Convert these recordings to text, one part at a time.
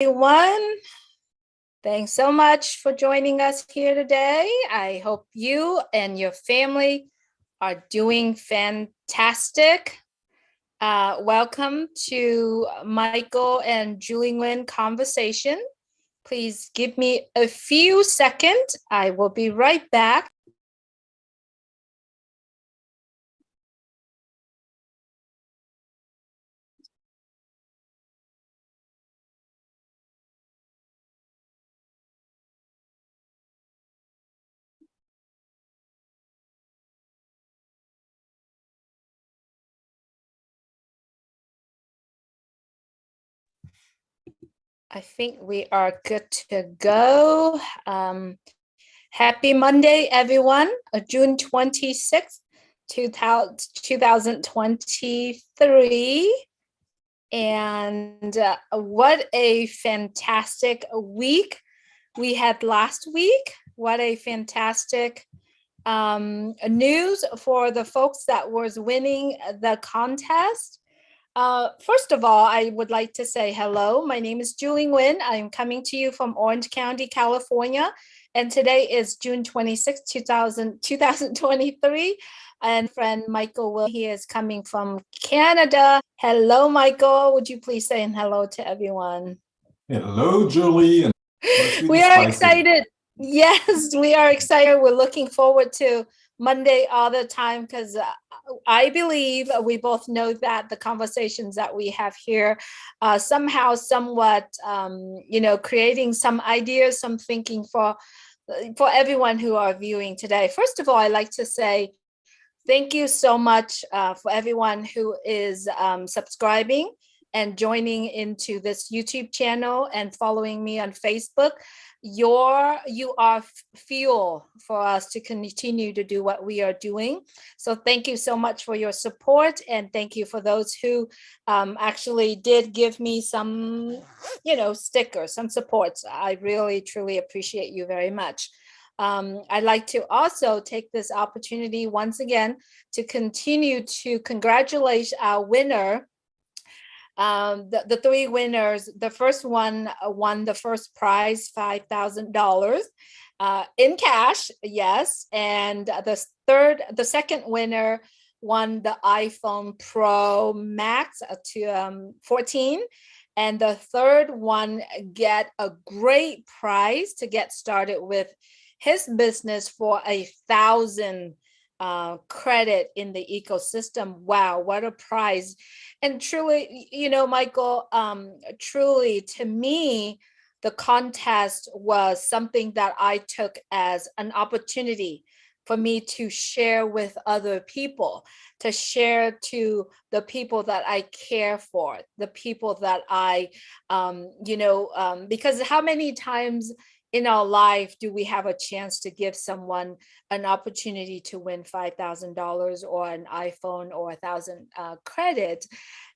Everyone, thanks so much for joining us here today. I hope you and your family are doing fantastic. Welcome to Michael and Julie Nguyen conversation. Please give me a few seconds. I will be right back. I think we are good to go. Happy Monday, everyone. June 26th, 2023. And what a fantastic week we had last week. What a fantastic news for the folks that was winning the contest. First of all, I would like to say hello. My name is Julie Nguyen. I'm coming to you from Orange County, California. And today is June 26, 2023. And friend Michael Will, he is coming from Canada. Hello, Michael. Would you please say hello to everyone? Hello, Julie. And we are excited. Yes, we are excited. We're looking forward to Monday all the time because I believe we both know that the conversations that we have here somehow, somewhat, creating some ideas, some thinking for everyone who are viewing today. First of all, I'd like to say thank you so much for everyone who is subscribing and joining into this YouTube channel and following me on Facebook. You are fuel for us to continue to do what we are doing. So thank you so much for your support, and thank you for those who actually did give me some, stickers, some supports. I really, truly appreciate you very much. I'd like to also take this opportunity once again to continue to congratulate our winner. The three winners, the first one won the first prize, $5,000 in cash, yes. And the second winner won the iPhone Pro Max to 14. And the third one get a great prize to get started with his business for 1,000 credit in the ecosystem. Wow, what a prize. And truly, Michael, truly to me, the contest was something that I took as an opportunity for me to share with other people, to share to the people that I care for, the people that I, because how many times in our life do we have a chance to give someone an opportunity to win $5,000 or an iPhone or 1,000 credit?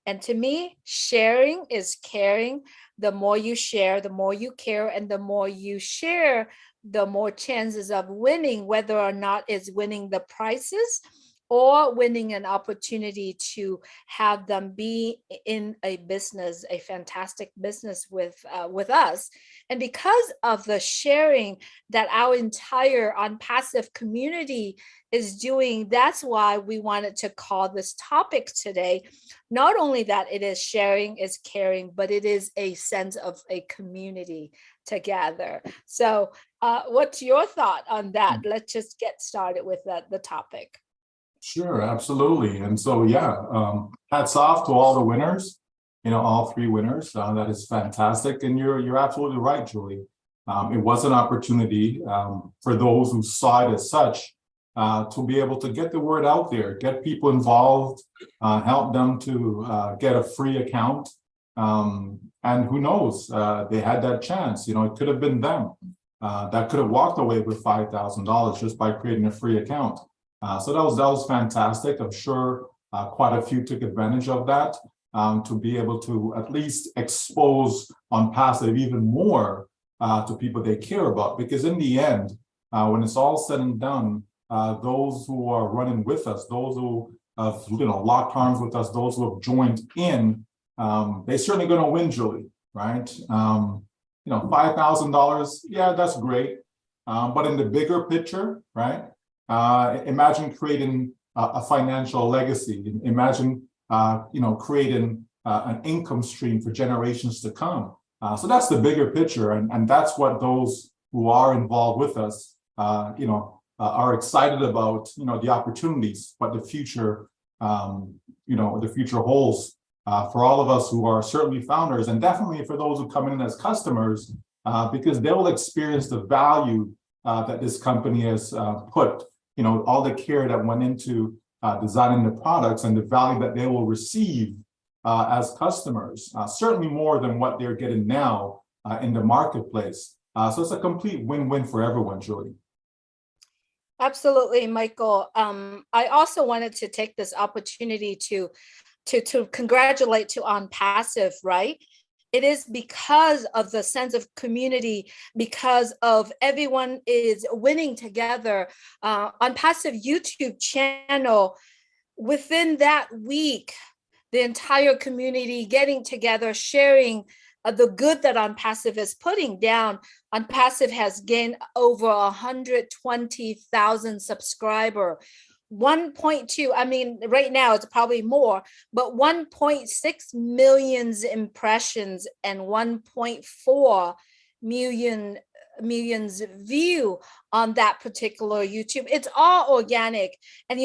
And to me, sharing is caring. The more you share, the more you care, and the more you share, the more chances of winning, whether or not it's winning the prizes or winning an opportunity to have them be in a business, a fantastic business with us. And because of the sharing that our entire ONPASSIVE community is doing, that's why we wanted to call this topic today. Not only that it is sharing, is caring, but it is a sense of a community together. So what's your thought on that? Let's just get started with the topic. Sure, absolutely. And so, hats off to all the winners, all three winners. That is fantastic. And you're absolutely right, Julie. It was an opportunity for those who saw it as such to be able to get the word out there, get people involved, help them to get a free account. And who knows, they had that chance. It could have been them that could have walked away with $5,000 just by creating a free account. So that was fantastic. I'm sure quite a few took advantage of that to be able to at least expose ONPASSIVE even more to people they care about. Because in the end, when it's all said and done, those who are running with us, those who have locked arms with us, those who have joined in, they're certainly going to win, Julie. right? $5,000, yeah, that's great. But in the bigger picture, right? Imagine creating a financial legacy. Imagine, creating an income stream for generations to come. So that's the bigger picture, and that's what those who are involved with us, are excited about. The opportunities, but the future, the future holds for all of us who are certainly founders, and definitely for those who come in as customers, because they will experience the value that this company has put, all the care that went into designing the products, and the value that they will receive as customers, certainly more than what they're getting now in the marketplace. So it's a complete win-win for everyone, Julie. Absolutely, Michael. I also wanted to take this opportunity to congratulate to ONPASSIVE, right? It is because of the sense of community, because of everyone is winning together. ONPASSIVE YouTube channel, within that week, the entire community getting together, sharing the good that ONPASSIVE is putting down. ONPASSIVE has gained over 120,000 subscribers. 1.2, I mean, right now it's probably more, but 1.6 million impressions and 1.4 millions view on that particular YouTube. It's all organic, and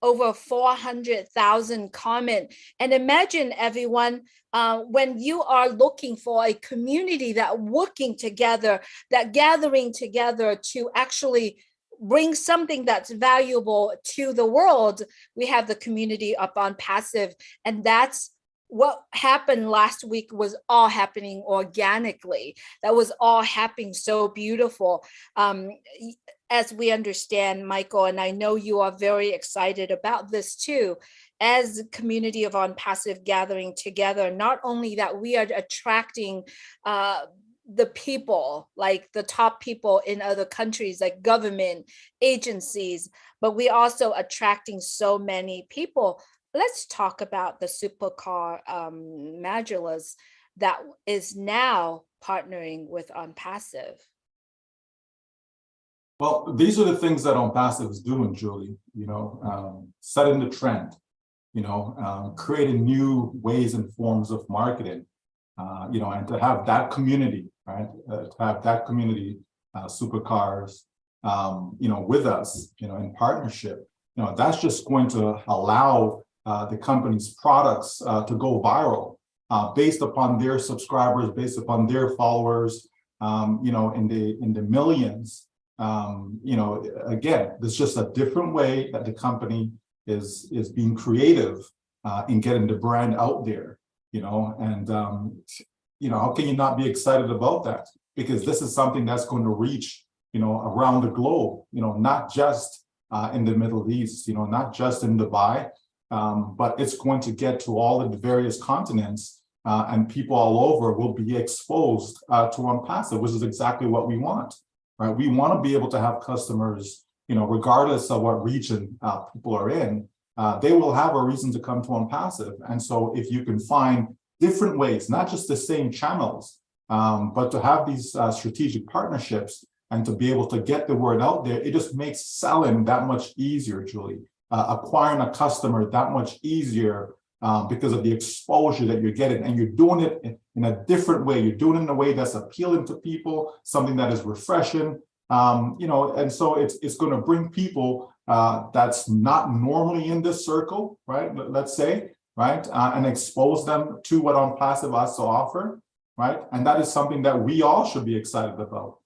over 400,000 comment. And imagine, everyone, when you are looking for a community that working together, that gathering together to actually bring something that's valuable to the world, we have the community up ONPASSIVE, and that's what happened last week. Was all happening organically. That was all happening so beautiful. As we understand, Michael, and I know you are very excited about this too, as the community of ONPASSIVE gathering together, not only that we are attracting the people, like the top people in other countries, like government agencies, but we also attracting so many people. Let's talk about the supercar modulas that is now partnering with ONPASSIVE. Well, these are the things that ONPASSIVE is doing, Julie. Setting the trend. Creating new ways and forms of marketing. And to have that community, right? To have that community, supercars, with us, in partnership. That's just going to allow the company's products to go viral based upon their subscribers, based upon their followers, in the millions. Again, there's just a different way that the company is being creative in getting the brand out there, and how can you not be excited about that? Because this is something that's going to reach, around the globe, not just in the Middle East, not just in Dubai, but it's going to get to all of the various continents, and people all over will be exposed to ONPASSIVE, which is exactly what we want. Right, we want to be able to have customers, regardless of what region people are in, they will have a reason to come to ONPASSIVE. And so if you can find different ways, not just the same channels, but to have these strategic partnerships and to be able to get the word out there, it just makes selling that much easier, Julie. Acquiring a customer that much easier because of the exposure that you're getting, and you're doing it in a different way. You're doing it in a way that's appealing to people, something that is refreshing, and so it's going to bring people that's not normally in this circle, right? Let's say, right, and expose them to what ONPASSIVE has to offer, right? And that is something that we all should be excited about,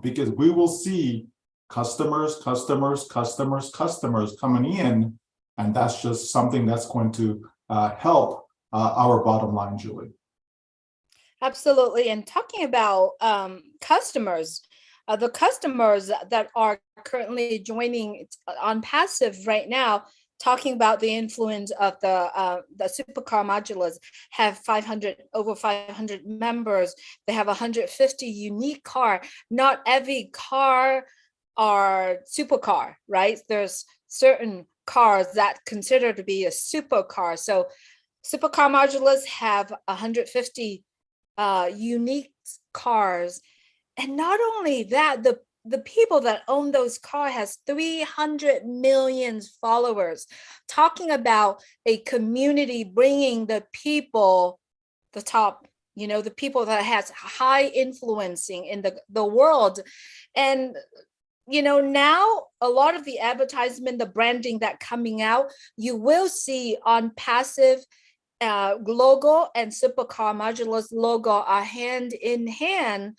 because we will see customers coming in, and that's just something that's going to help our bottom line, Julie. Absolutely. And talking about customers, the customers that are currently joining ONPASSIVE right now, talking about the influence of the supercar modulas, have over 500 members. They have 150 unique car. Not every car are supercar, right? There's certain cars that consider to be a supercar. So supercar modulas have 150 unique cars. And not only that, the people that own those cars has 300 million followers, talking about a community bringing the people, the top, the people that has high influencing in the world. And now a lot of the advertisement, the branding that coming out, you will see ONPASSIVE logo and Supercar Modulars logo are hand in hand.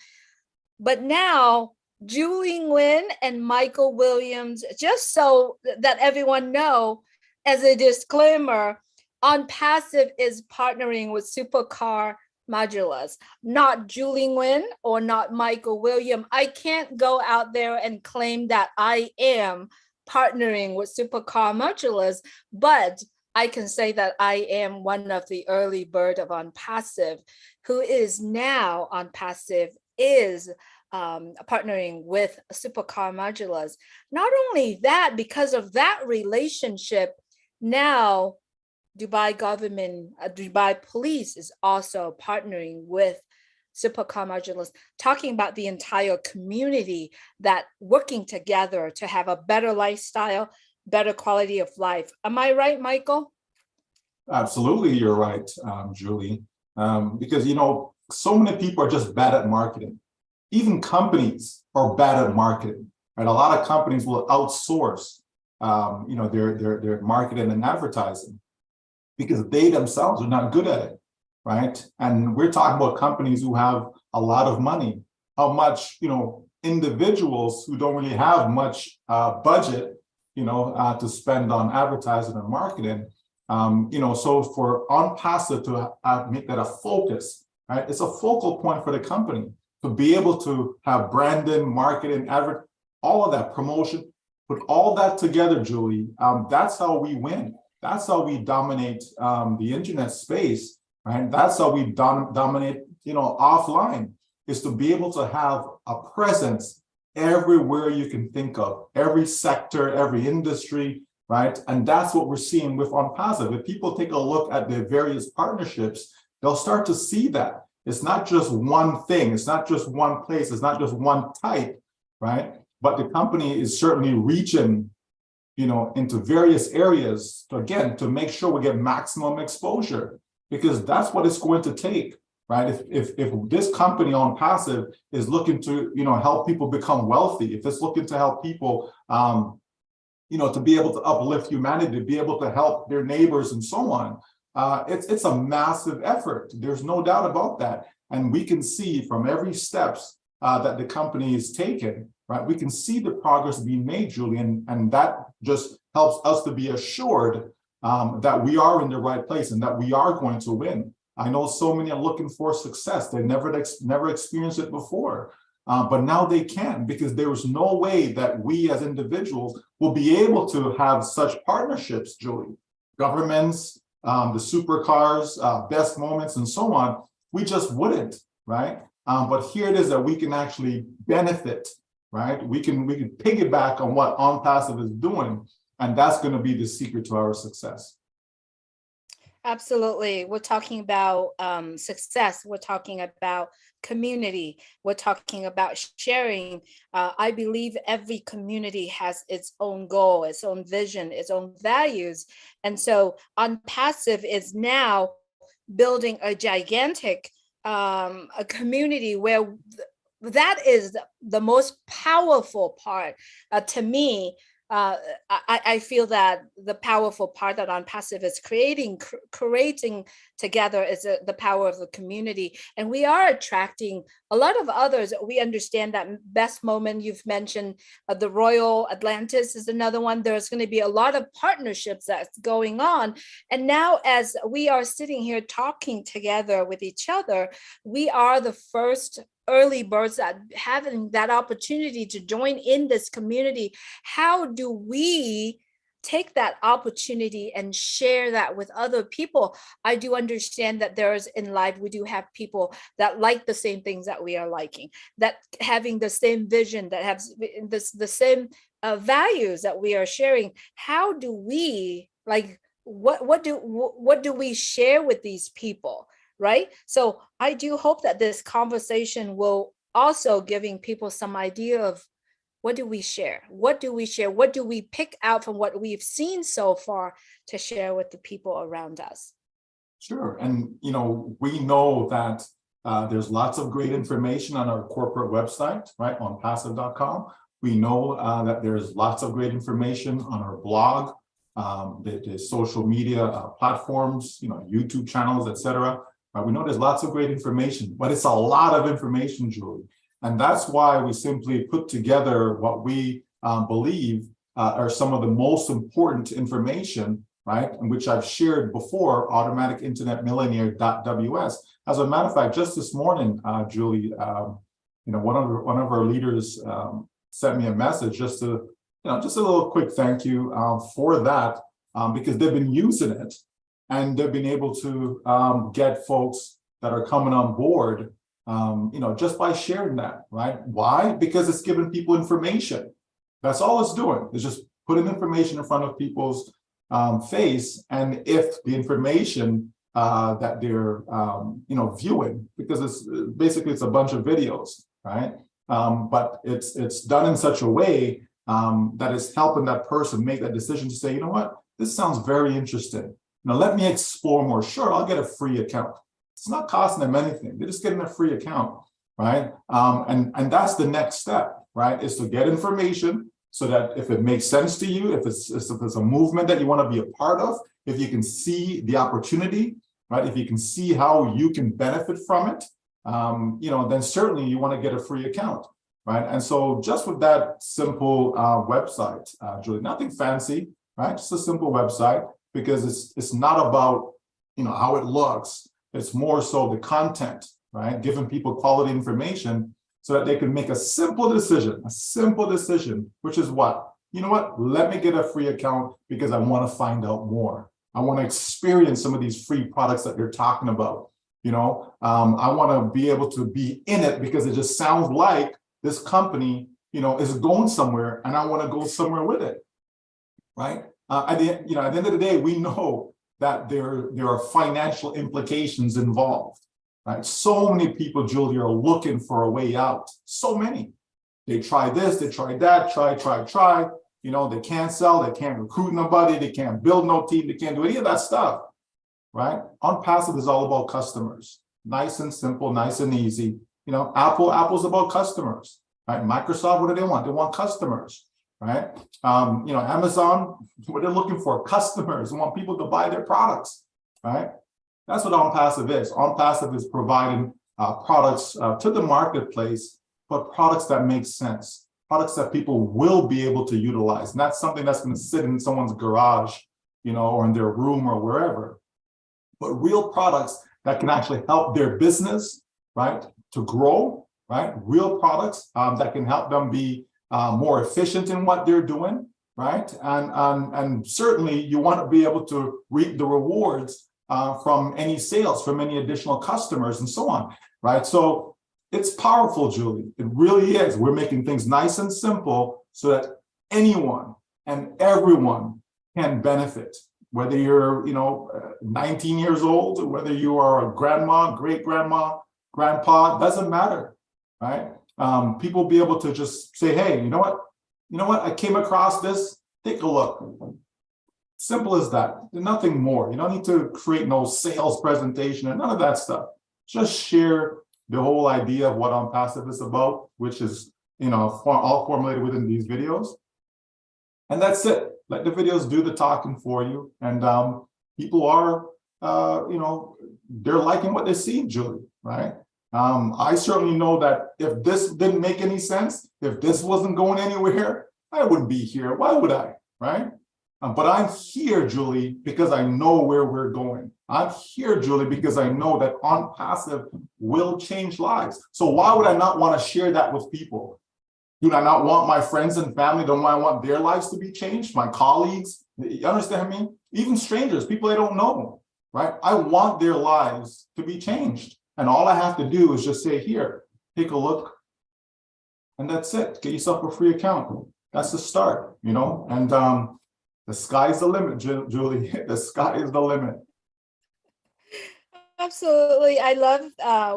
But now Julie Nguyen and Michael Williams, just so that everyone know, as a disclaimer, ONPASSIVE is partnering with Supercar Modulars, not Julie Nguyen or not Michael Williams. I can't go out there and claim that I am partnering with Supercar Modulars, but I can say that I am one of the early bird of ONPASSIVE, who is now ONPASSIVE is partnering with Supercar Modulars. Not only that, because of that relationship, now Dubai government, Dubai police is also partnering with Supercar Modulars, talking about the entire community that working together to have a better lifestyle, better quality of life. Am I right, Michael? Absolutely, you're right, Julie. Because, so many people are just bad at marketing. Even companies are bad at marketing, right? A lot of companies will outsource, their marketing and advertising because they themselves are not good at it, right? And we're talking about companies who have a lot of money. How much, individuals who don't really have much budget, to spend on advertising and marketing. So for ONPASSIVE to make that a focus, right? It's a focal point for the company to be able to have branding, marketing, all of that promotion, put all that together, Julie. That's how we win. That's how we dominate the internet space, right? That's how we dominate, offline, is to be able to have a presence everywhere you can think of, every sector, every industry, right? And that's what we're seeing with ONPASSIVE. If people take a look at the various partnerships, they'll start to see that. It's not just one thing, it's not just one place, it's not just one type, right? But the company is certainly reaching, into various areas to make sure we get maximum exposure, because that's what it's going to take, right? If this company ONPASSIVE is looking to, help people become wealthy, if it's looking to help people, to be able to uplift humanity, to be able to help their neighbors and so on, it's a massive effort. There's no doubt about that. And we can see from every steps that the company is taking, right? We can see the progress being made, Julian, and that just helps us to be assured that we are in the right place and that we are going to win. I know so many are looking for success. They never experienced it before, but now they can, because there is no way that we as individuals will be able to have such partnerships, Julie. Governments, the supercars, best moments, and so on, we just wouldn't, right? But here it is that we can actually benefit, right? We can piggyback on what ONPASSIVE is doing, and that's going to be the secret to our success. Absolutely. We're talking about success. We're talking about community. We're talking about sharing. I believe every community has its own goal, its own vision, its own values. And so ONPASSIVE is now building a gigantic a community where that is the most powerful part to me. I feel that the powerful part that ONPASSIVE is creating together is the power of the community. And we are attracting a lot of others. We understand that Best Moment you've mentioned, the Royal Atlantis is another one. There's going to be a lot of partnerships that's going on. And now as we are sitting here talking together with each other, we are the first early birds that having that opportunity to join in this community. How do we take that opportunity and share that with other people? I do understand that there's in life, we do have people that like the same things that we are liking, that having the same vision, that have the same values that we are sharing. How do we, like, what do we share with these people? right? So I do hope that this conversation will also giving people some idea of what do we share? What do we share? What do we pick out from what we've seen so far to share with the people around us? Sure. And, we know that there's lots of great information on our corporate website, right, on passive.com. We know that there's lots of great information on our blog, the social media platforms, YouTube channels, etc. We know there's lots of great information, but it's a lot of information, Julie. And that's why we simply put together what we believe are some of the most important information, right, and which I've shared before, automaticinternetmillionaire.ws. As a matter of fact, just this morning, Julie, one of our leaders sent me a message just a little quick thank you for that, because they've been using it and they've been able to get folks that are coming on board, just by sharing that, right? Why? Because it's giving people information. That's all it's doing. It's just putting information in front of people's face, and if the information that they're viewing, because it's basically a bunch of videos, right? But it's done in such a way that is helping that person make that decision to say, you know what, this sounds very interesting. Let me explore more. Sure, I'll get a free account. It's not costing them anything. They're just getting a free account, right? And that's the next step, right? Is to get information so that if it makes sense to you, if it's a movement that you want to be a part of, if you can see the opportunity, right? If you can see how you can benefit from it, then certainly you want to get a free account, right? And so just with that simple website, Julie, nothing fancy, right? Just a simple website, because it's not about, how it looks. It's more so the content, right? Giving people quality information so that they can make a simple decision, which is what? You know what? Let me get a free account because I want to find out more. I want to experience some of these free products that they're talking about. I want to be able to be in it because it just sounds like this company, is going somewhere, and I want to go somewhere with it, right? At the end of the day, we know that there are financial implications involved, right? So many people, Julie, are looking for a way out. So many. They try this, they try that, try. They can't sell, they can't recruit nobody, they can't build no team, they can't do any of that stuff, right? ONPASSIVE is all about customers. Nice and simple, nice and easy. Apple's about customers, right? Microsoft, what do they want? They want customers, right? Amazon, what they're looking for, customers. They want people to buy their products, right? That's what ONPASSIVE is. ONPASSIVE is providing products to the marketplace, but products that make sense, products that people will be able to utilize. And that's something that's going to sit in someone's garage, or in their room or wherever. But real products that can actually help their business, right, to grow, right? Real products that can help them be more efficient in what they're doing, right? And certainly you want to be able to reap the rewards from any sales, from any additional customers and so on, right? So it's powerful, Julie. It really is. We're making things nice and simple so that anyone and everyone can benefit, whether you're, 19 years old, or whether you are a grandma, great grandma, grandpa, doesn't matter, right? People be able to just say, hey, you know what? I came across this, take a look. Simple as that. There's nothing more. You don't need to create no sales presentation and none of that stuff. Just share the whole idea of what ONPASSIVE is about, which is, all formulated within these videos. And that's it. Let the videos do the talking for you. And people are, they're liking what they see, Julie, right? I certainly know that if this didn't make any sense, if this wasn't going anywhere, I wouldn't be here. Why would I, right? But I'm here, Julie, because I know where we're going. I'm here, Julie, because I know that ONPASSIVE will change lives. So why would I not want to share that with people? Do I not want my friends and family? Don't I want their lives to be changed? My colleagues, you understand me? Even strangers, people I don't know, right? I want their lives to be changed. And all I have to do is just say, here, take a look. And that's it. Get yourself a free account. That's the start, and the sky's the limit, Julie. The sky is the limit. Absolutely. I love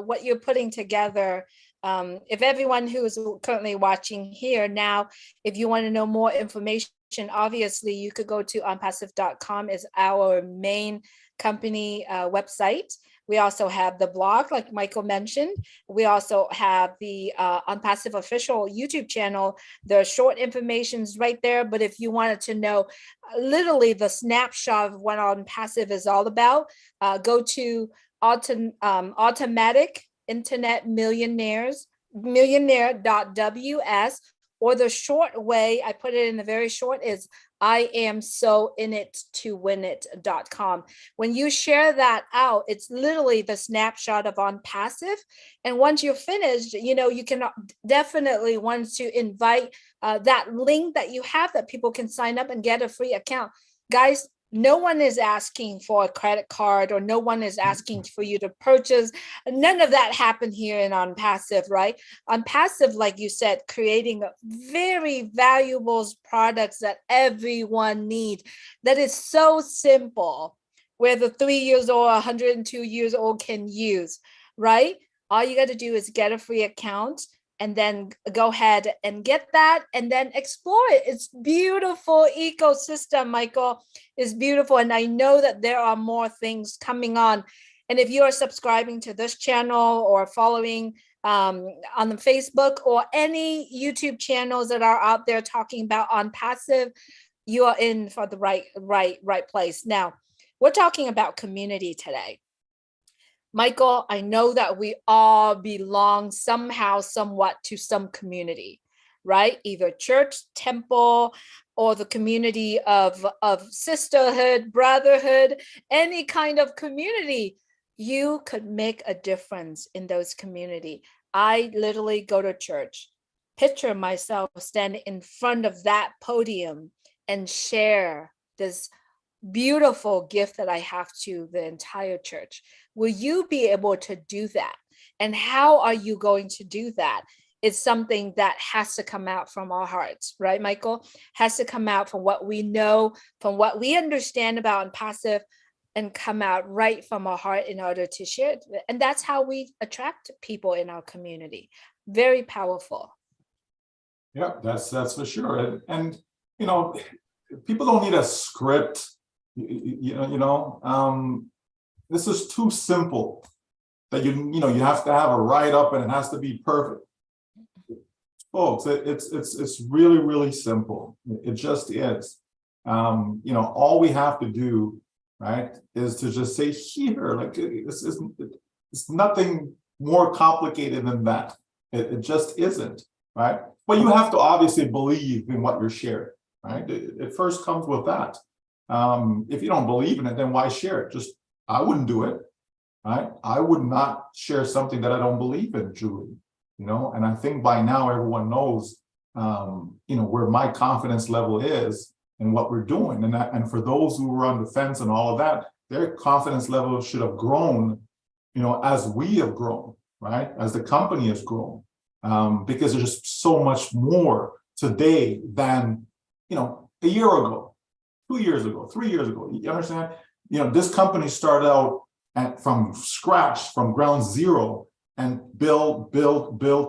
what you're putting together. If everyone who is currently watching here now, if you want to know more information, obviously you could go to onpassive.com is our main company website. We also have the blog, like Michael mentioned. We also have the OnPassive official YouTube channel. There are short informations right there. But if you wanted to know literally the snapshot of what OnPassive is all about, go to automatic internet millionaire.ws, or the short way, I put it in the very short, is I am so in it to win it.com. When you share that out, it's literally the snapshot of OnPassive. And once you're finished, you can definitely want to invite that link that you have that people can sign up and get a free account. Guys, no one is asking for a credit card, or no one is asking for you to purchase. None of that happened here in OnPassive, right? OnPassive, like you said, creating very valuable products that everyone needs. That is so simple, where the 3 years old, 102 years old can use, right? All you got to do is get a free account, and then go ahead and get that, and then explore it. It's beautiful ecosystem, Michael. Is beautiful. And I know that there are more things coming on. And if you are subscribing to this channel or following on the Facebook or any YouTube channels that are out there talking about OnPassive, you are in for the right place. Now, we're talking about community today. Michael, I know that we all belong somehow, somewhat to some community, right? Either church, temple, or the community of sisterhood, brotherhood, any kind of community. You could make a difference in those community. I literally go to church, picture myself standing in front of that podium and share this beautiful gift that I have to the entire church. Will you be able to do that? And how are you going to do that? It's something that has to come out from our hearts, right, Michael? Has to come out from what we know, from what we understand about OnPassive, and come out right from our heart in order to share it. And that's how we attract people in our community. Very powerful. Yeah, that's for sure. And people don't need a script. This is too simple that you have to have a write-up and it has to be perfect. Folks, it's really, really simple. It just is. All we have to do, right, is to just say here, like it's nothing more complicated than that. It just isn't, right? But you have to obviously believe in what you're sharing, right? It first comes with that. If you don't believe in it, then why share it? I wouldn't do it, right? I would not share something that I don't believe in, Julie, and I think by now everyone knows, where my confidence level is and what we're doing. And for those who were on the fence and all of that, their confidence level should have grown, as we have grown, right? As the company has grown, because there's just so much more today than, a year ago. 2 years ago, 3 years ago. You understand? This company started out from scratch, from ground zero, and build to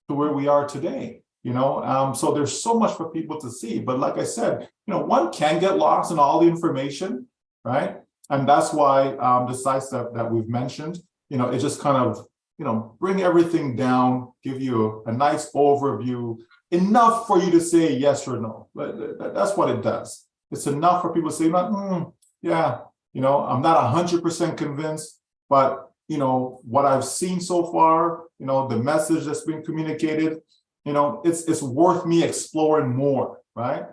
where we are today. So there's so much for people to see. But like I said, one can get lost in all the information, right? And that's why the sites that we've mentioned, it just kind of, bring everything down, give you a nice overview, enough for you to say yes or no. That's what it does. It's enough for people to say, yeah, I'm not 100% convinced, but what I've seen so far, the message that's been communicated, it's worth me exploring more, right?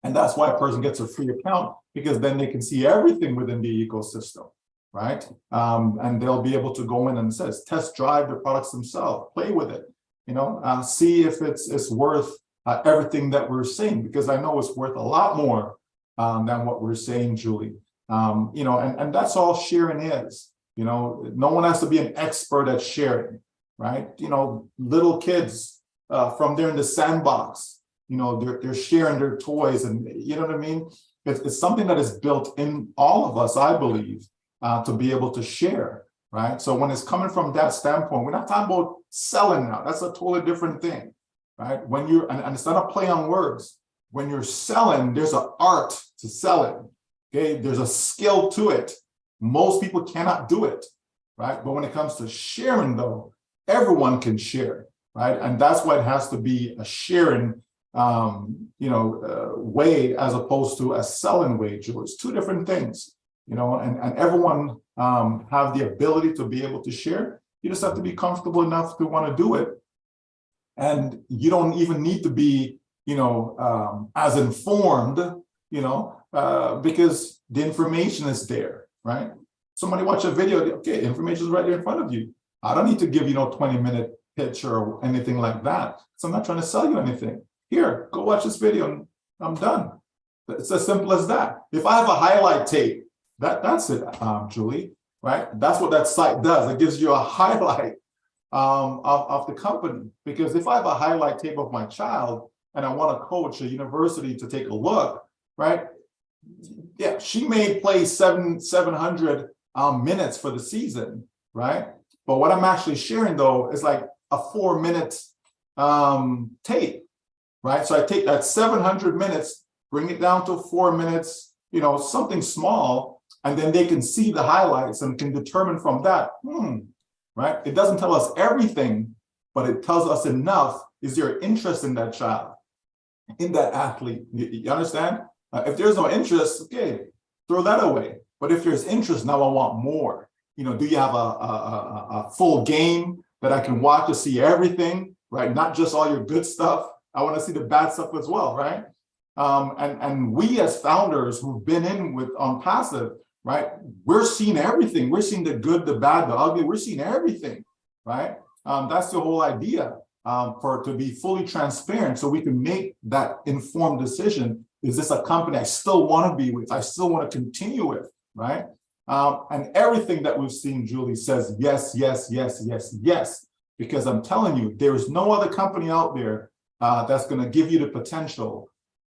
And that's why a person gets a free account, because then they can see everything within the ecosystem, right? And they'll be able to go in and test drive the products themselves, play with it, see if it's worth everything that we're saying, because I know it's worth a lot more than what we're saying, Julie. And that's all sharing is. No one has to be an expert at sharing, right? Little kids from there in the sandbox, they're sharing their toys, and you know what I mean? It's something that is built in all of us, I believe, to be able to share, right? So when it's coming from that standpoint, we're not talking about selling now. That's a totally different thing, right? When you're, and it's not a play on words. When you're selling, there's an art to selling, okay? There's a skill to it. Most people cannot do it, right? But when it comes to sharing, though, everyone can share, right? And that's why it has to be a sharing, way as opposed to a selling way, Julie. It's two different things, and everyone have the ability to be able to share. You just have to be comfortable enough to want to do it. And you don't even need to be, as informed, because the information is there, right? Somebody watch a video, okay, information is right there in front of you. I don't need to give, 20-minute pitch or anything like that. So I'm not trying to sell you anything. Here, go watch this video and I'm done. It's as simple as that. If I have a highlight tape, that's it, Julie, right? That's what that site does. It gives you a highlight of the company. Because if I have a highlight tape of my child and I want to coach a university to take a look, right? Yeah, she may play 700 minutes for the season, right? But what I'm actually sharing, though, is like a 4-minute tape, right? So I take that 700 minutes, bring it down to 4 minutes, something small, and then they can see the highlights and can determine from that, right? It doesn't tell us everything, but it tells us enough. Is there interest in that child, in that athlete? You understand? If there's no interest, okay, throw that away. But if there's interest, now I want more. Do you have a full game that I can watch to see everything, right? Not just all your good stuff. I want to see the bad stuff as well, right? And we as founders who've been in with ONPASSIVE, right? We're seeing everything. We're seeing the good, the bad, the ugly. We're seeing everything, right? That's the whole idea, to be fully transparent so we can make that informed decision. Is this a company I still want to be with? I still want to continue with, right? And everything that we've seen, Julie, says yes, yes, yes, yes, yes. Because I'm telling you, there is no other company out there that's going to give you the potential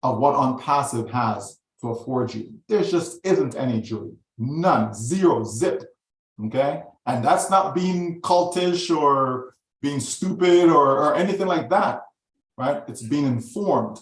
of what ONPASSIVE has to afford you. There just isn't any, Julie. None. Zero. Zip. Okay? And that's not being cultish or being stupid or anything like that, right? It's being informed.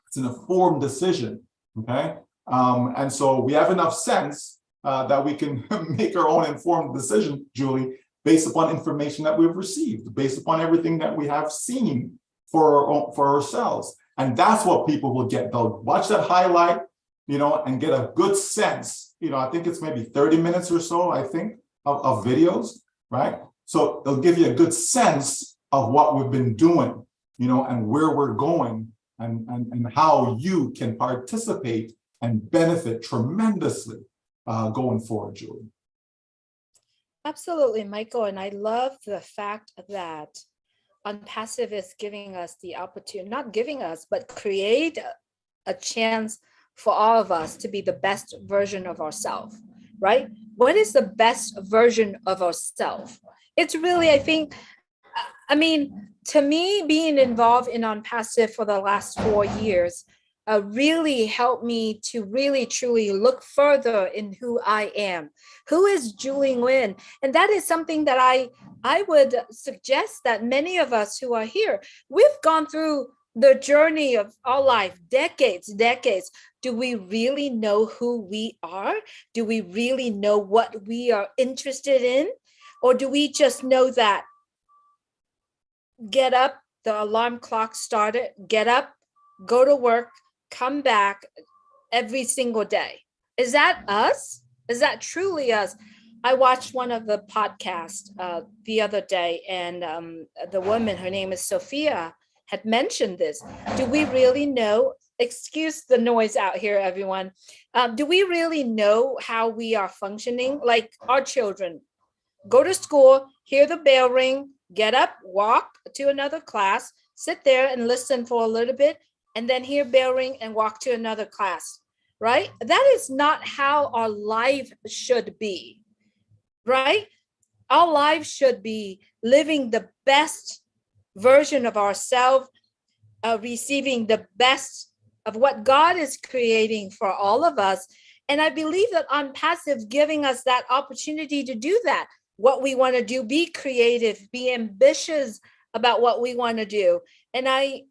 It's an informed decision, okay? And so we have enough sense that we can make our own informed decision, Julie, based upon information that we've received, based upon everything that we have seen for ourselves. And that's what people will get. They'll watch that highlight, and get a good sense. I think it's maybe 30 minutes or so, I think, of videos, right? So they'll give you a good sense of what we've been doing, and where we're going and how you can participate and benefit tremendously going forward, Julie. Absolutely, Michael. And I love the fact that ONPASSIVE is giving us the opportunity, not giving us, but create a chance for all of us to be the best version of ourselves, right? What is the best version of ourselves? It's really, to me, being involved in ONPASSIVE for the last 4 years really helped me to really truly look further in who I am. Who is Julie Nguyen? And that is something that I would suggest that many of us who are here, we've gone through the journey of our life, decades. Do we really know who we are? Do we really know what we are interested in? Or do we just know that get up, the alarm clock started, get up, go to work, come back every single day? Is that us? Is that truly us? I watched one of the podcasts the other day, and the woman, her name is Sophia, had mentioned this. Do we really know? Excuse the noise out here, everyone. Do we really know how we are functioning? Like our children go to school, hear the bell ring, get up, walk to another class, sit there and listen for a little bit, and then hear bell ring and walk to another class, right? That is not how our life should be, right? Our life should be living the best version of ourselves, receiving the best of what God is creating for all of us, And I believe that ONPASSIVE giving us that opportunity to do that, what we want to do, be creative, be ambitious about what we want to do. And I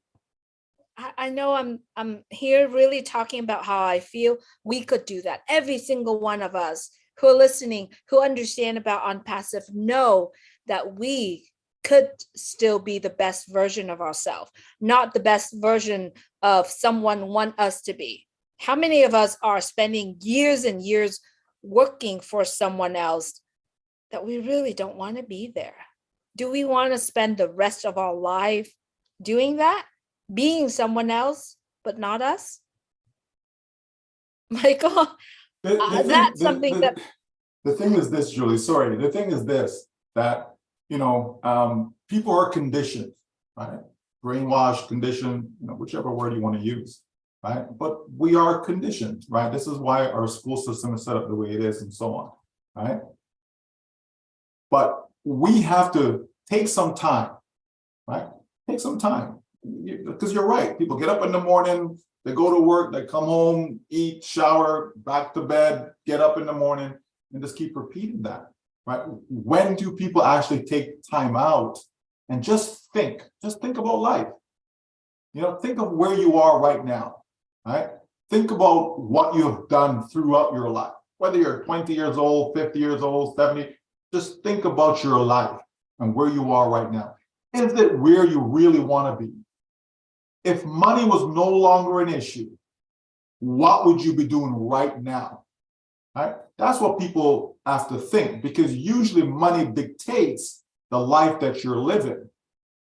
know I'm here really talking about how I feel we could do that. Every single one of us who are listening, who understand about ONPASSIVE, know that we could still be the best version of ourselves, not the best version of someone want us to be. How many of us are spending years and years working for someone else that we really don't want to be there? Do we want to spend the rest of our life doing that? Being someone else, but not us? Michael, that's something that... The thing is this, Julie, sorry, the thing is this, that, people are conditioned, right? Brainwashed, conditioned, whichever word you want to use, right? But we are conditioned, right? This is why our school system is set up the way it is and so on, right? But we have to take some time, right? Take some time, because you're right. People get up in the morning, they go to work, they come home, eat, shower, back to bed, get up in the morning, and just keep repeating that, right? When do people actually take time out and just think about life? Think of where you are right now, right? Think about what you have done throughout your life, whether you're 20 years old, 50 years old, 70, just think about your life and where you are right now. Is it where you really want to be? If money was no longer an issue, what would you be doing right now? Right? That's what people have to think, because usually money dictates the life that you're living,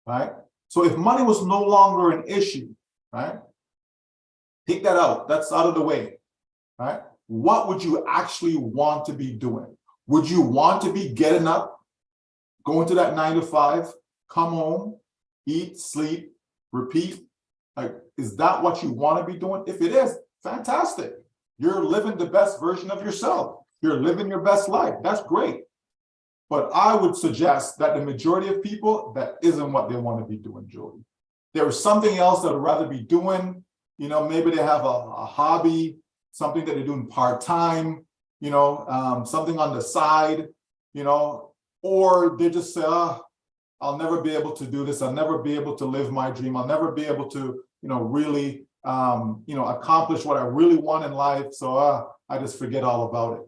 right? So if money was no longer an issue, right? Take that out, that's out of the way, right? What would you actually want to be doing? Would you want to be getting up, going to that 9 to 5, come home, eat, sleep, repeat? Like, is that what you want to be doing? If it is, fantastic. You're living the best version of yourself. You're living your best life. That's great. But I would suggest that the majority of people, that isn't what they want to be doing, Julie. There is something else that would rather be doing. Maybe they have a hobby, something that they're doing part-time, something on the side, or they just say, I'll never be able to do this. I'll never be able to live my dream. I'll never be able to, really, accomplish what I really want in life. So I just forget all about it,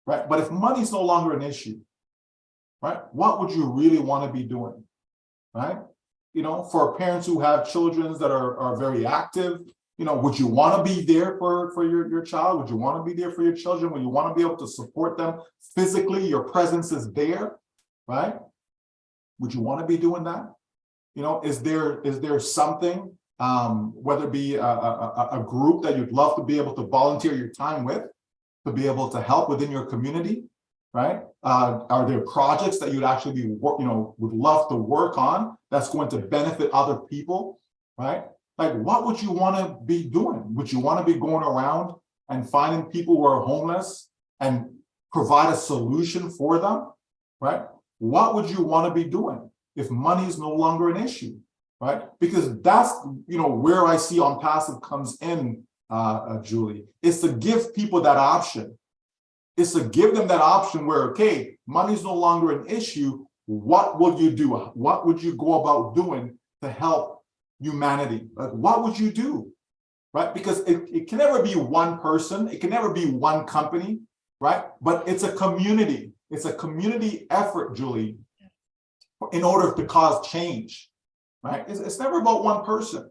right? But if money's no longer an issue, right? What would you really want to be doing, right? For parents who have children that are very active, would you want to be there for your child? Would you want to be there for your children? Would you want to be able to support them physically? Your presence is there, right? Would you want to be doing that? Is there something, whether it be a group that you'd love to be able to volunteer your time with, to be able to help within your community, right? Are there projects that you'd actually be, would love to work on that's going to benefit other people, right? Like, what would you want to be doing? Would you want to be going around and finding people who are homeless and provide a solution for them, right? What would you want to be doing if money is no longer an issue, right? Because that's, where I see ONPASSIVE comes in, Julie, is to give people that option. Is to give them that option where, okay, money is no longer an issue. What will you do? What would you go about doing to help humanity? Like, what would you do, right? Because it can never be one person. It can never be one company, right? But it's a community. It's a community effort, Julie, in order to cause change, right? It's never about one person,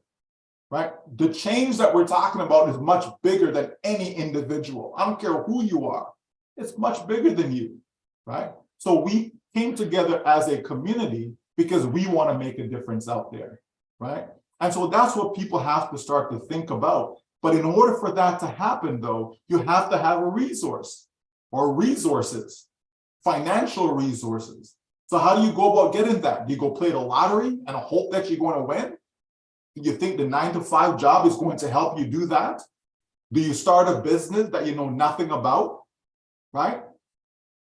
right? The change that we're talking about is much bigger than any individual. I don't care who you are. It's much bigger than you, right? So we came together as a community because we want to make a difference out there, right? And so that's what people have to start to think about. But in order for that to happen, though, you have to have a resource or resources, financial resources. So how do you go about getting that? Do you go play the lottery and hope that you're going to win? Do you think the 9 to 5 job is going to help you do that? Do you start a business that you know nothing about? Right?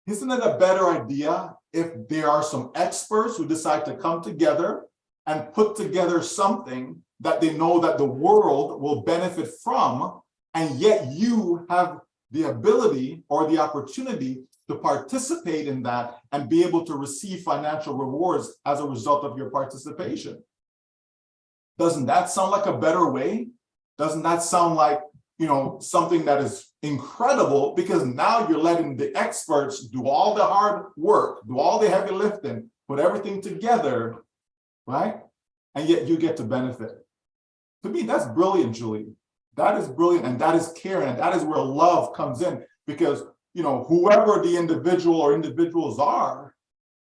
Isn't it a better idea if there are some experts who decide to come together and put together something that they know that the world will benefit from, and yet you have the ability or the opportunity to participate in that and be able to receive financial rewards as a result of your participation. Doesn't that sound like a better way? Doesn't that sound like, you know, something that is incredible? Because now you're letting the experts do all the hard work, do all the heavy lifting, put everything together, right? And yet you get to benefit. To me, that's brilliant, Julie. That is brilliant, and that is caring, and that is where love comes in. Because, you know, whoever the individual or individuals are,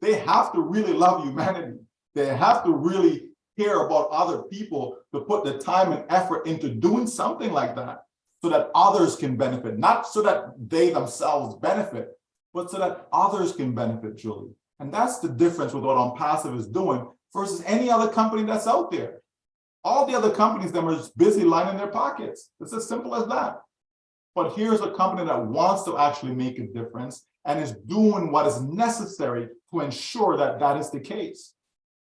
they have to really love humanity. They have to really care about other people, to put the time and effort into doing something like that so that others can benefit, not so that they themselves benefit, but so that others can benefit, Julie. And that's the difference with what ONPASSIVE is doing versus any other company that's out there. All the other companies that are just busy lining their pockets. It's as simple as that. But here's a company that wants to actually make a difference and is doing what is necessary to ensure that that is the case,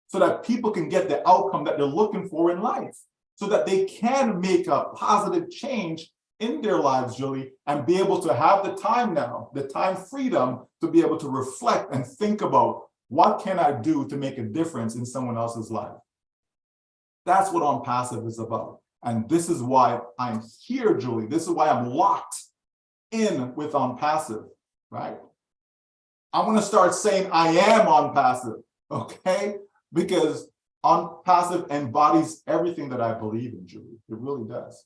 so that people can get the outcome that they're looking for in life, so that they can make a positive change in their lives, Julie, and be able to have the time now, the time freedom to be able to reflect and think about, what can I do to make a difference in someone else's life? That's what ONPASSIVE is about. And this is why I'm here, Julie. This is why I'm locked in with ONPASSIVE, right? I'm going to start saying I am ONPASSIVE, okay? Because ONPASSIVE embodies everything that I believe in, Julie. It really does.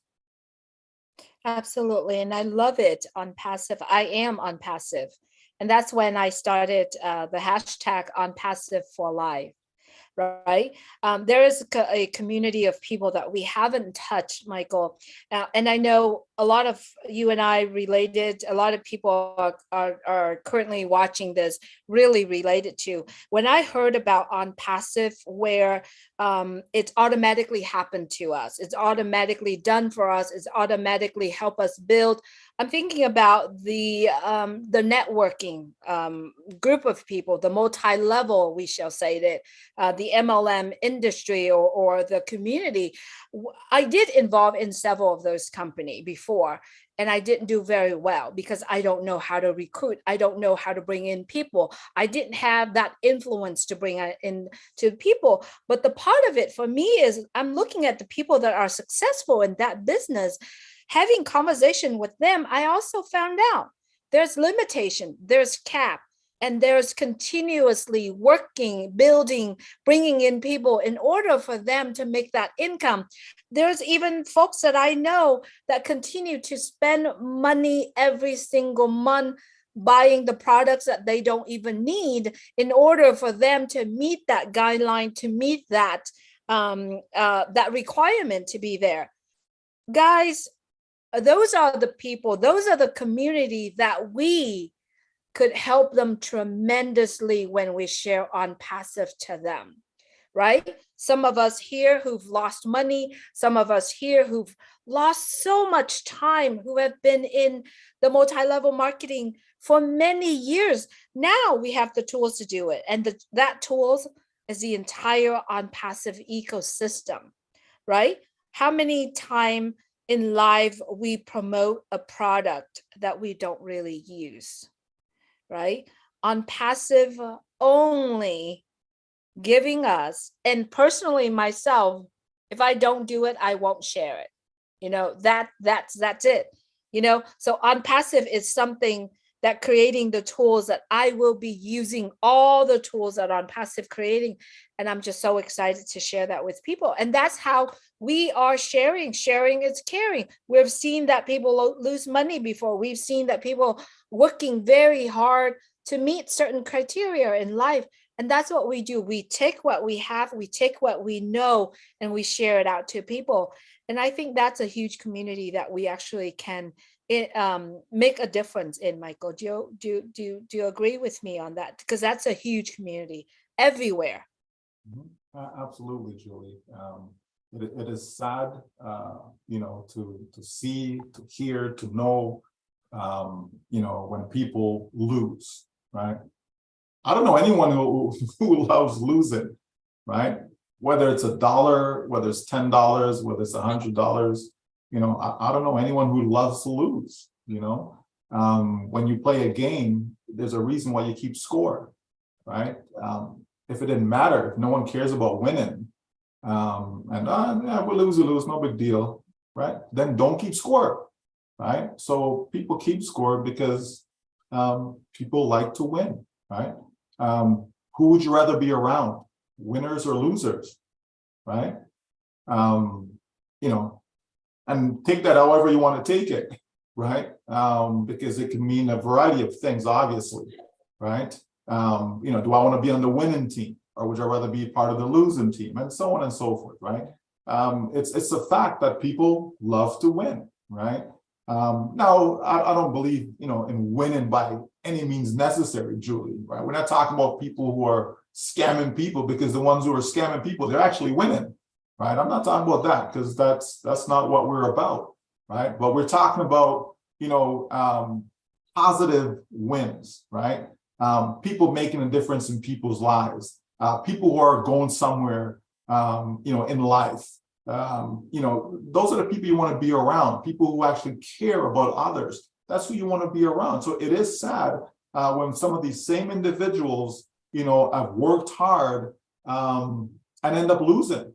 Absolutely. And I love it, ONPASSIVE. I am ONPASSIVE. And that's when I started the hashtag ONPASSIVE for life. Right. There is a community of people that we haven't touched, Michael. And I know a lot of you and I related, a lot of people are currently watching this really related to. When I heard about ONPASSIVE, where it's automatically happened to us, it's automatically done for us, it's automatically help us build. I'm thinking about the networking group of people, the multi-level, we shall say that, the MLM industry or the community. I did involve in several of those companies before, and I didn't do very well because I don't know how to recruit. I don't know how to bring in people. I didn't have that influence to bring in to people. But the part of it for me is I'm looking at the people that are successful in that business. Having conversation with them, I also found out there's limitation, there's cap, and there's continuously working, building, bringing in people in order for them to make that income. There's even folks that I know that continue to spend money every single month buying the products that they don't even need in order for them to meet that guideline, to meet that that requirement to be there. Guys, those are the people, those are the community that we could help them tremendously when we share ONPASSIVE to them, right? Some of us here who've lost money, some of us here who've lost so much time, who have been in the multi-level marketing for many years. Now we have the tools to do it. And that tools is the entire ONPASSIVE ecosystem, right? How many times in life we promote a product that we don't really use, right? ONPASSIVE only giving us, and personally myself, if I don't do it, I won't share it. You know, that's it. You know, so ONPASSIVE is something that creating the tools that I will be using, all the tools that ONPASSIVE creating. And I'm just so excited to share that with people. And that's how we are sharing. Sharing is caring. We've seen that people lose money before. We've seen that people working very hard to meet certain criteria in life. And that's what we do. We take what we have, we take what we know, and we share it out to people. And I think that's a huge community that we actually can make a difference in, Michael. Do you agree with me on that? Because that's a huge community everywhere. Absolutely, Julie. It is sad, you know, to see, to hear, to know, you know, when people lose, right? I don't know anyone who loves losing, right? Whether it's $1, whether it's $10, whether it's $100, you know, I don't know anyone who loves to lose, you know. When you play a game, there's a reason why you keep score, right? If it didn't matter, if no one cares about winning, yeah, we lose, no big deal, right? Then don't keep score, right? So people keep score because people like to win, right? Who would you rather be around, winners or losers, right? You know, and take that however you want to take it, right? Because it can mean a variety of things, obviously, right? You know, do I want to be on the winning team, or would I rather be part of the losing team, and so on and so forth, right? It's a fact that people love to win, right? Now, I don't believe, you know, in winning by any means necessary, Julie, right? We're not talking about people who are scamming people, because the ones who are scamming people, they're actually winning, right? I'm not talking about that, because that's not what we're about, right? But we're talking about, you know, positive wins, right? People making a difference in people's lives, people who are going somewhere, you know, in life. You know, those are the people you want to be around, people who actually care about others. That's who you want to be around. So it is sad when some of these same individuals, you know, have worked hard and end up losing,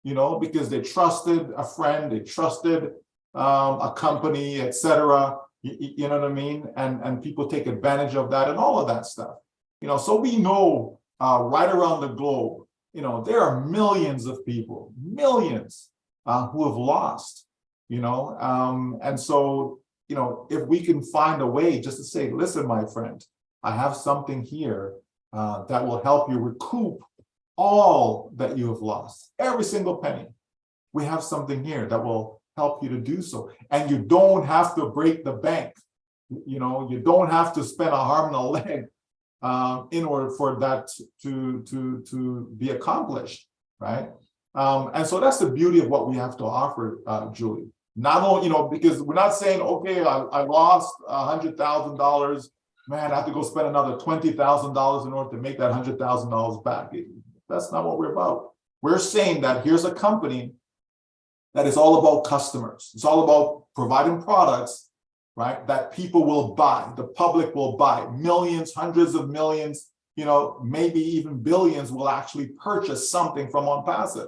you know, because they trusted a friend, they trusted a company, etc. You know what I mean? And people take advantage of that and all of that stuff. You know, so we know right around the globe, you know, there are millions of people, millions who have lost, you know, and so, you know, if we can find a way just to say, listen, my friend, I have something here that will help you recoup all that you have lost, every single penny. We have something here that will help you to do so. And you don't have to break the bank. You know, you don't have to spend a arm and a leg in order for that to be accomplished, right? And so that's the beauty of what we have to offer, Julie. Not only, you know, because we're not saying, okay, I lost $100,000, man, I have to go spend another $20,000 in order to make that $100,000 back. That's not what we're about. We're saying that here's a company that is all about customers. It's all about providing products, right, that people will buy, the public will buy. Millions, hundreds of millions, you know, maybe even billions will actually purchase something from ONPASSIVE,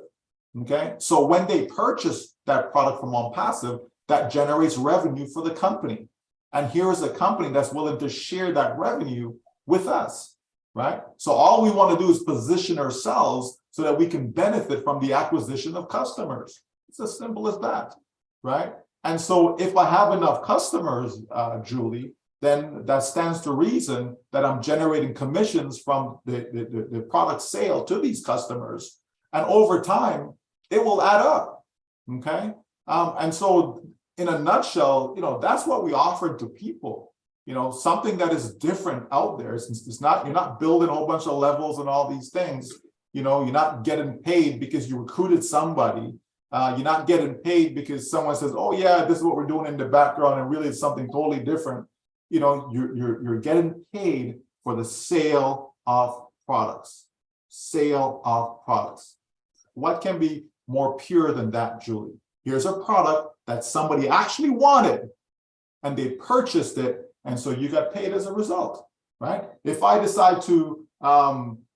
okay? So when they purchase that product from ONPASSIVE, that generates revenue for the company. And here is a company that's willing to share that revenue with us, right? So all we want to do is position ourselves so that we can benefit from the acquisition of customers. It's as simple as that, right? And so if I have enough customers, Julie, then that stands to reason that I'm generating commissions from the product sale to these customers. And over time, it will add up, okay? And so in a nutshell, you know, that's what we offer to people, you know, something that is different out there. It's not, you're not building a whole bunch of levels and all these things, you know, you're not getting paid because you recruited somebody. You're not getting paid because someone says, oh yeah, this is what we're doing in the background, and really it's something totally different. You know, you're getting paid for the sale of products. Sale of products. What can be more pure than that, Julie? Here's a product that somebody actually wanted and they purchased it, and so you got paid as a result, right? If I decide to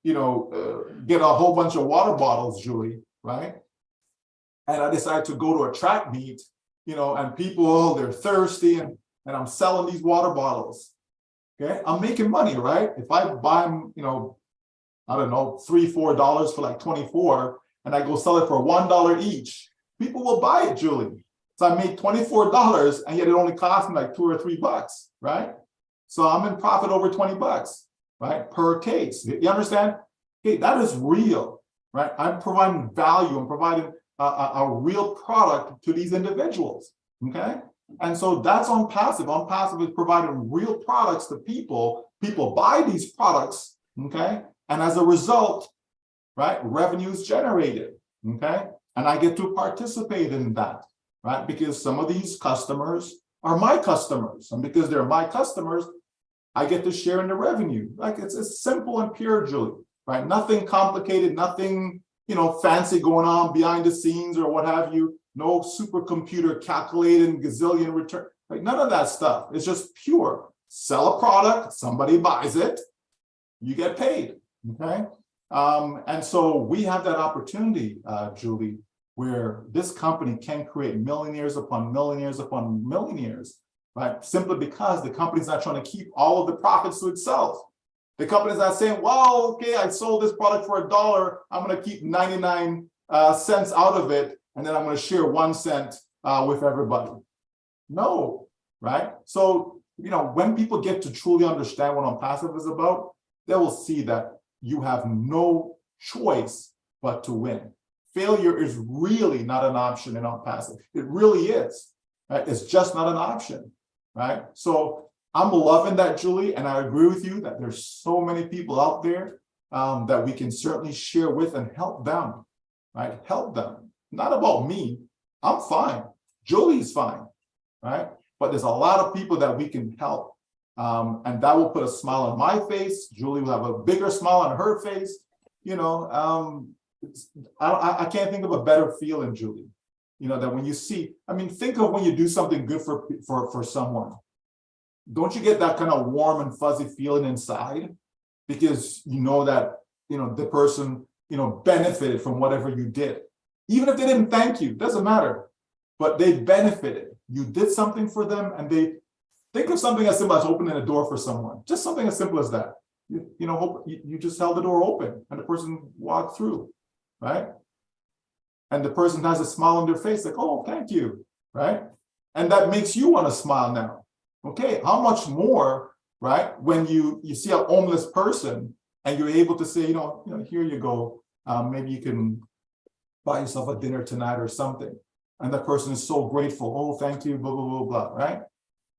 you know, get a whole bunch of water bottles, Julie, right? And I decide to go to a track meet, you know, and people, they're thirsty, and I'm selling these water bottles, okay? I'm making money, right? If I buy them, you know, I don't know, $3, $4 for like 24, and I go sell it for $1 each, people will buy it, Julie. So I made $24, and yet it only cost me like $2 or $3, right? So I'm in profit over 20 bucks, right? Per case. You understand? Okay, that is real, right? I'm providing value. I'm providing a real product to these individuals, okay? And so that's ONPASSIVE. ONPASSIVE is providing real products to people. People buy these products, okay? And as a result, right, revenue is generated, okay? And I get to participate in that, right? Because some of these customers are my customers. And because they're my customers, I get to share in the revenue. Like it's simple and pure, Julie, right? Nothing complicated, nothing, you know, fancy going on behind the scenes or what have you. No supercomputer calculating gazillion return. Like none of that stuff. It's just pure. Sell a product, somebody buys it, you get paid. Okay. And so we have that opportunity, Julie, where this company can create millionaires upon millionaires upon millionaires, right? Simply because the company's not trying to keep all of the profits to itself. The company's not saying, well, okay, I sold this product for $1. I'm going to keep 99 cents out of it, and then I'm going to share 1 cent with everybody. No, right? So, when people get to truly understand what ONPASSIVE is about, they will see that you have no choice but to win. Failure is really not an option in ONPASSIVE. It really is, right? It's just not an option, right? So I'm loving that, Julie, and I agree with you that there's so many people out there that we can certainly share with and help them, right? Help them. Not about me. I'm fine. Julie's fine, right? But there's a lot of people that we can help. And that will put a smile on my face. Julie will have a bigger smile on her face. I can't think of a better feeling, Julie. That when you see, think of when you do something good for someone. Don't you get that kind of warm and fuzzy feeling inside? Because that, the person, benefited from whatever you did. Even if they didn't thank you, doesn't matter. But they benefited. You did something for them, and they think of something as simple as opening a door for someone. Just something as simple as that. You just held the door open, and the person walked through, right? And the person has a smile on their face, like, oh, thank you, right? And that makes you want to smile now. Okay, how much more, right? When you see a homeless person and you're able to say, here you go. Maybe you can buy yourself a dinner tonight or something. And the person is so grateful. Oh, thank you, blah, blah, blah, blah, right?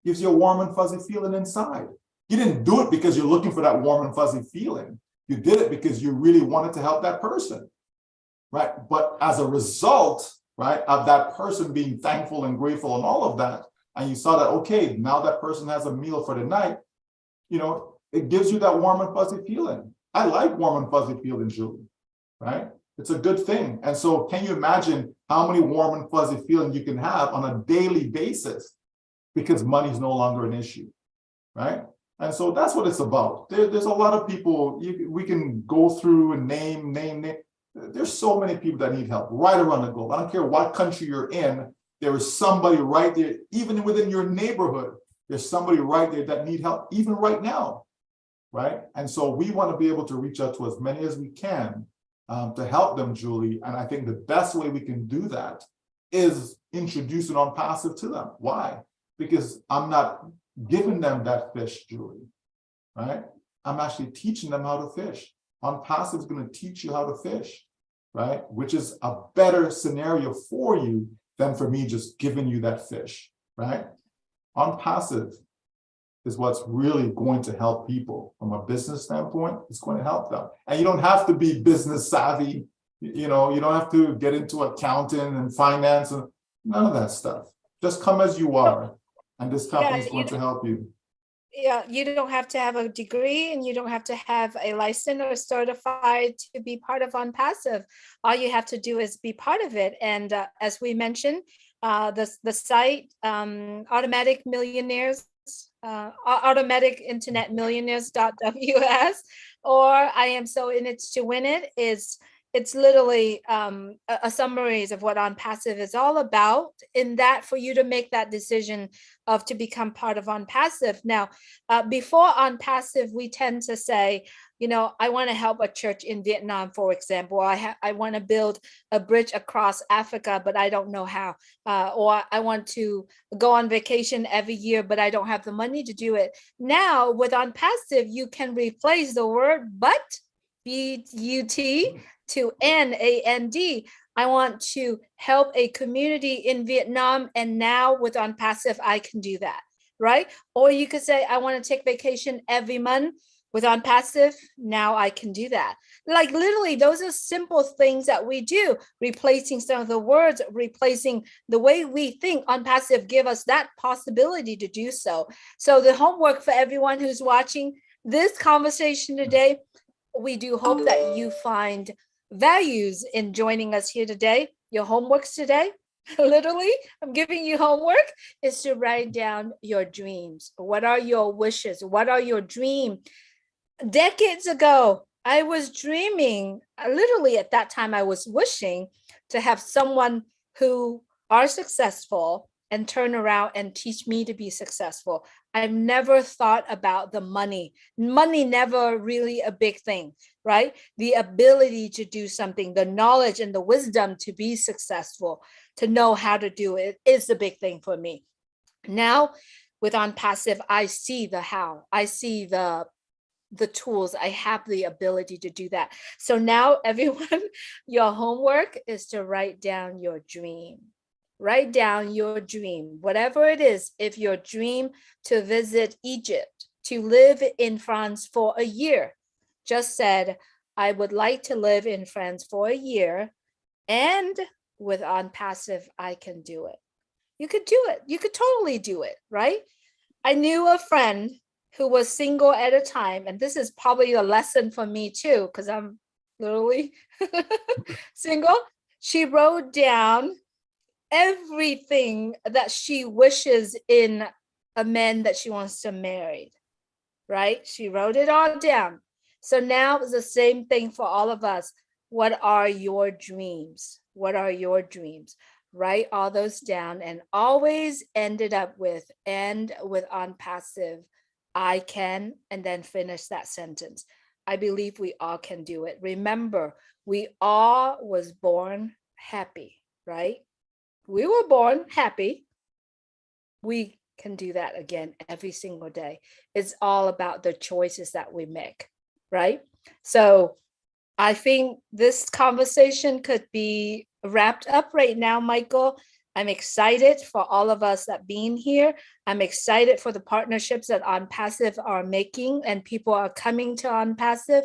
Gives you a warm and fuzzy feeling inside. You didn't do it because you're looking for that warm and fuzzy feeling. You did it because you really wanted to help that person, right? But as a result, right, of that person being thankful and grateful and all of that, and you saw that, okay, now that person has a meal for the night, it gives you that warm and fuzzy feeling. I like warm and fuzzy feeling, Julie, right? It's a good thing. And so can you imagine how many warm and fuzzy feelings you can have on a daily basis because money is no longer an issue, right? And so that's what it's about. There's a lot of people we can go through and name. There's so many people that need help right around the globe. I don't care what country you're in, there is somebody right there, even within your neighborhood, there's somebody right there that need help, even right now, right? And so we want to be able to reach out to as many as we can to help them, Julie. And I think the best way we can do that is introducing ONPASSIVE to them. Why? Because I'm not giving them that fish, Julie, right? I'm actually teaching them how to fish. ONPASSIVE is going to teach you how to fish, right? Which is a better scenario for you than for me just giving you that fish, right? ONPASSIVE is what's really going to help people from a business standpoint. It's going to help them. And you don't have to be business savvy. You don't have to get into accounting and finance and none of that stuff. Just come as you are. And this company is going to help you. Yeah, you don't have to have a degree and you don't have to have a license or certified to be part of ONPASSIVE. All you have to do is be part of it. And as we mentioned, the site, automatic internet millionaires.ws, or I am so in it to win it is, it's literally a summary of what ONPASSIVE is all about, in that for you to make that decision of to become part of ONPASSIVE. Now, before ONPASSIVE, we tend to say, I want to help a church in Vietnam, for example. I want to build a bridge across Africa, but I don't know how. Or I want to go on vacation every year, but I don't have the money to do it. Now, with ONPASSIVE, you can replace the word but, B-U-T, to N-A-N-D. I want to help a community in Vietnam, and now with ONPASSIVE, I can do that, right? Or you could say, I want to take vacation every month. With ONPASSIVE, now I can do that. Like literally, those are simple things that we do, replacing some of the words, replacing the way we think. ONPASSIVE give us that possibility to do so. So the homework for everyone who's watching this conversation today, we do hope that you find values in joining us here today. Your homeworks today, literally, I'm giving you homework, is to write down your dreams. What are your wishes? What are your dreams? Decades ago, I was dreaming, literally at that time, I was wishing to have someone who are successful and turn around and teach me to be successful. I've never thought about the money. Money never really a big thing, right? The ability to do something, the knowledge and the wisdom to be successful, to know how to do it is the big thing for me. Now, with ONPASSIVE, I see the how. I see the tools. I have the ability to do that. So now, everyone, your homework is to write down your dream. Write down your dream, whatever it is. If your dream to visit Egypt, to live in France for a year, just said, I would like to live in France for a year, and with ONPASSIVE, I can do it. You could do it. You could totally do it, right? I knew a friend who was single at a time, and this is probably a lesson for me too, because I'm literally single. She wrote down everything that she wishes in a man that she wants to marry, right? She wrote it all down. So now it's the same thing for all of us. What are your dreams? What are your dreams? Write all those down, and always ended up with, and with ONPASSIVE, I can, and then finish that sentence. I believe we all can do it. Remember, we all was born happy, right? We were born happy. We can do that again every single day. It's all about the choices that we make, right? So I think this conversation could be wrapped up right now, Michael. I'm excited for all of us that being here. I'm excited for the partnerships that ONPASSIVE are making, and people are coming to ONPASSIVE.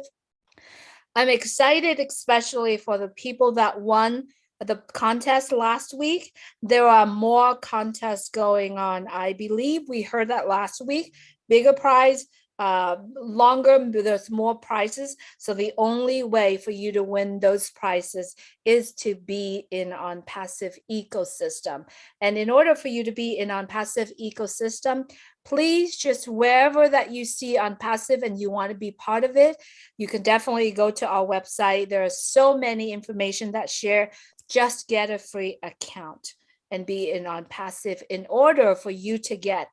I'm excited, especially for the people that won the contest last week. There are more contests going on. I believe we heard that last week. Bigger prize, longer, there's more prizes. So the only way for you to win those prizes is to be in ONPASSIVE ecosystem. And in order for you to be in ONPASSIVE ecosystem, please, just wherever that you see ONPASSIVE and you want to be part of it, you can definitely go to our website. There are so many information that share. Just get a free account and be in ONPASSIVE in order for you to get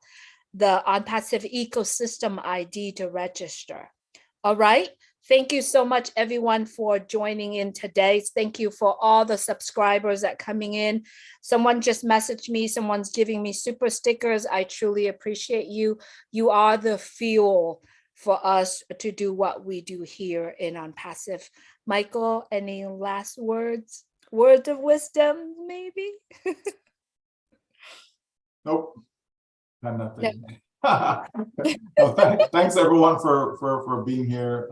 the ONPASSIVE ecosystem ID to register. All right. Thank you so much, everyone, for joining in today. Thank you for all the subscribers that coming in. Someone just messaged me. Someone's giving me super stickers. I truly appreciate you. You are the fuel for us to do what we do here in ONPASSIVE. Michael, any last words? Words of wisdom, maybe? Nope. Nothing. No, thanks everyone for being here.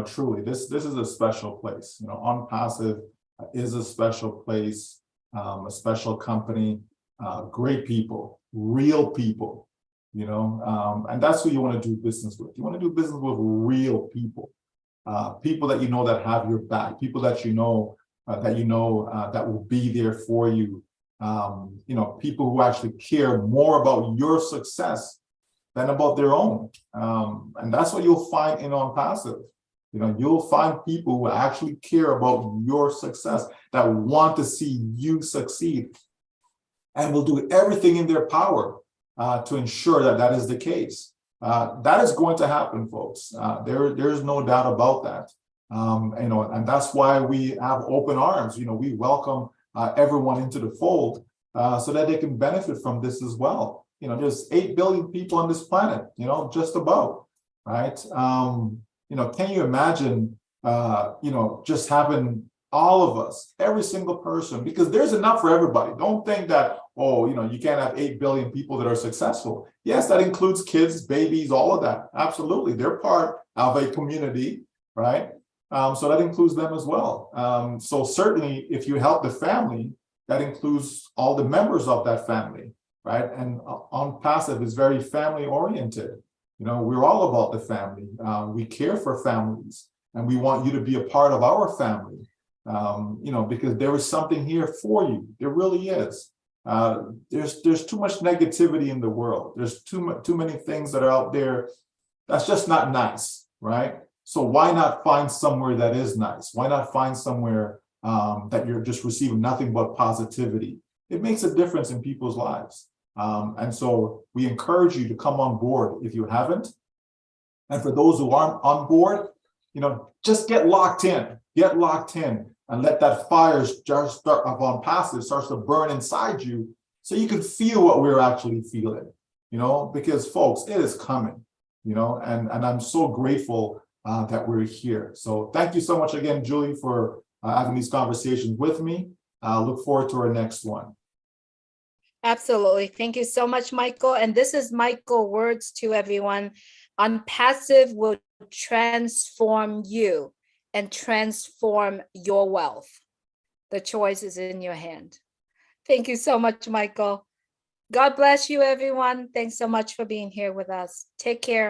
Truly, this is a special place. ONPASSIVE is a special place, a special company, great people, real people. And that's who you want to do business with. You want to do business with real people, people that that have your back, people that that will be there for you. People who actually care more about your success than about their own. And that's what you'll find in ONPASSIVE. You'll find people who actually care about your success, that want to see you succeed, and will do everything in their power to ensure that that is the case. That is going to happen, folks. There's no doubt about that. And that's why we have open arms. We welcome everyone into the fold so that they can benefit from this as well. There's 8 billion people on this planet, just about, right? Can you imagine, just having all of us, every single person, because there's enough for everybody. Don't think that, you can't have 8 billion people that are successful. Yes, that includes kids, babies, all of that. Absolutely. They're part of a community, right? So that includes them as well. So certainly, if you help the family, that includes all the members of that family, right? And ONPASSIVE is very family oriented. We're all about the family. We care for families, and we want you to be a part of our family. because there is something here for you. There really is. There's too much negativity in the world. There's too many things that are out there that's just not nice, right? So why not find somewhere that is nice? Why not find somewhere that you're just receiving nothing but positivity? It makes a difference in people's lives. And so we encourage you to come on board if you haven't. And for those who aren't on board, just get locked in, and let that fire just start up on passive, starts to burn inside you so you can feel what we're actually feeling, because folks, it is coming, and I'm so grateful that we're here. So thank you so much again, Julie, for having these conversations with me. Look forward to our next one. Absolutely. Thank you so much, Michael. And this is Michael words to everyone. ONPASSIVE will transform you and transform your wealth. The choice is in your hand. Thank you so much, Michael. God bless you, everyone. Thanks so much for being here with us. Take care.